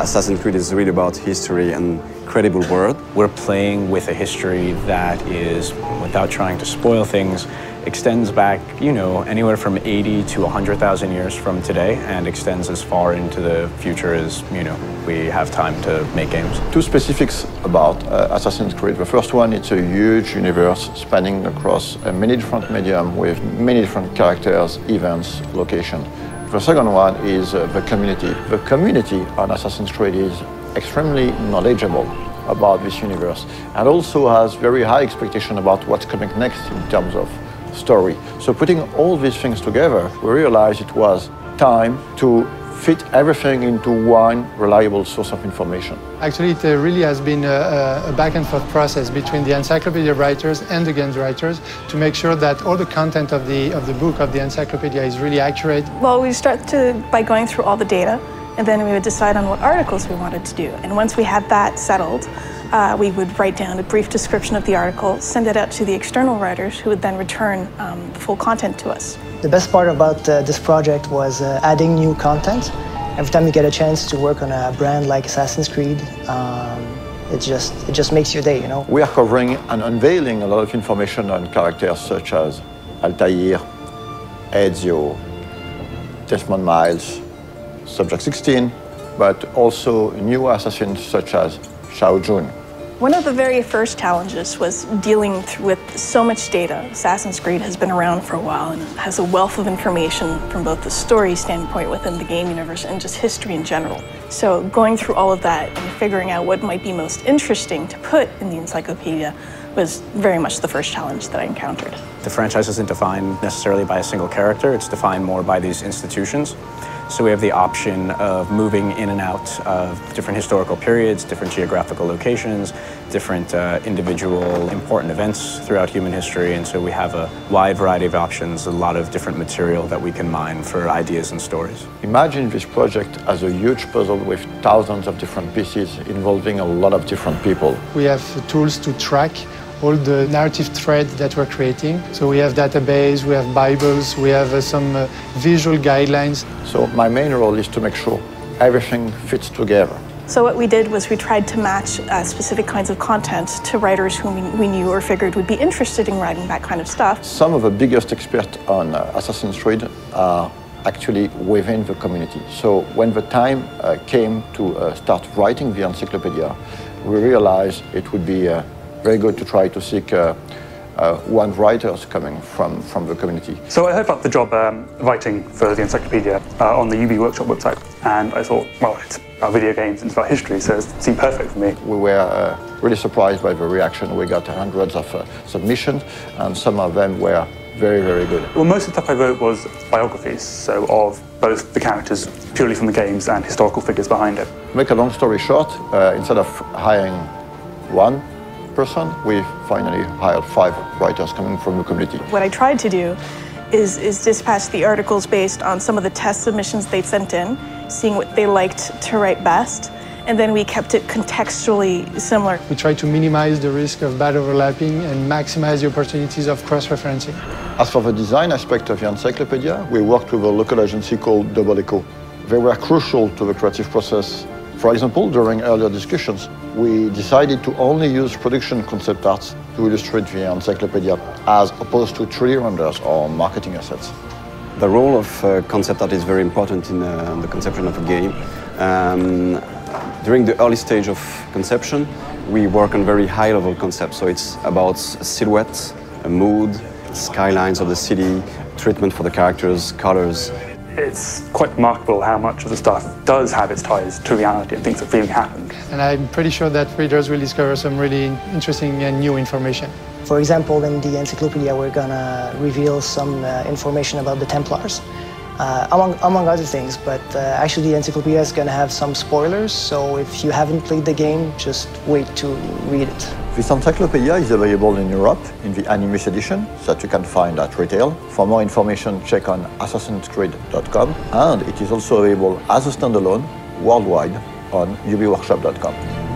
Assassin's Creed is really about history and credible world. We're playing with a history that is, without trying to spoil things, extends back, anywhere from 80 to 100,000 years from today and extends as far into the future as, we have time to make games. Two specifics about Assassin's Creed. The first one, it's a huge universe spanning across many different mediums with many different characters, events, locations. The second one is the community. The community on Assassin's Creed is extremely knowledgeable about this universe and also has very high expectation about what's coming next in terms of story. So putting all these things together, we realized it was time to fit everything into one reliable source of information. Actually, it really has been a back and forth process between the Encyclopedia writers and the games writers to make sure that all the content of the book, of the Encyclopedia, is really accurate. Well, we start by going through all the data, and then we would decide on what articles we wanted to do. And once we had that settled, we would write down a brief description of the article, send it out to the external writers who would then return the full content to us. The best part about this project was adding new content. Every time you get a chance to work on a brand like Assassin's Creed, it just makes your day, We are covering and unveiling a lot of information on characters such as Altair, Ezio, Desmond Miles, Subject 16, but also new assassins such as Shao Jun. One of the very first challenges was dealing with so much data. Assassin's Creed has been around for a while and has a wealth of information from both the story standpoint within the game universe and just history in general. So going through all of that and figuring out what might be most interesting to put in the encyclopedia was very much the first challenge that I encountered. The franchise isn't defined necessarily by a single character, it's defined more by these institutions. So we have the option of moving in and out of different historical periods, different geographical locations, different individual important events throughout human history. And so we have a wide variety of options, a lot of different material that we can mine for ideas and stories. Imagine this project as a huge puzzle with thousands of different pieces involving a lot of different people. We have tools to track all the narrative threads that we're creating. So we have database, we have Bibles, we have some visual guidelines. So my main role is to make sure everything fits together. So what we did was we tried to match specific kinds of content to writers whom we knew or figured would be interested in writing that kind of stuff. Some of the biggest experts on Assassin's Creed are actually within the community. So when the time came to start writing the encyclopedia, we realized it would be very good to try to seek one writers coming from the community. So I heard about the job writing for the Encyclopedia on the UB Workshop website, and I thought, well, it's about video games and it's about history, so it seemed perfect for me. We were really surprised by the reaction. We got hundreds of submissions, and some of them were very, very good. Well, most of the stuff I wrote was biographies, so of both the characters purely from the games and historical figures behind it. To make a long story short, instead of hiring one person, we finally hired 5 writers coming from the community. What I tried to do is dispatch the articles based on some of the test submissions they'd sent in, seeing what they liked to write best, and then we kept it contextually similar. We try to minimize the risk of bad overlapping and maximize the opportunities of cross-referencing. As for the design aspect of the encyclopedia, we worked with a local agency called Double Echo. They were crucial to the creative process. For example, during earlier discussions, we decided to only use production concept arts to illustrate the encyclopedia as opposed to 3D renders or marketing assets. The role of concept art is very important in the conception of a game. During the early stage of conception, we work on very high-level concepts. So it's about silhouette, a mood, skylines of the city, treatment for the characters, colors. It's quite remarkable how much of the stuff does have its ties to reality and things that really happened. And I'm pretty sure that readers will discover some really interesting and new information. For example, in the encyclopedia, we're gonna reveal some information about the Templars, among other things, but actually the encyclopedia is gonna have some spoilers, so if you haven't played the game, just wait to read it. This encyclopedia is available in Europe in the Animus edition that you can find at retail. For more information, check on assassinscreed.com, and it is also available as a standalone worldwide on ubworkshop.com.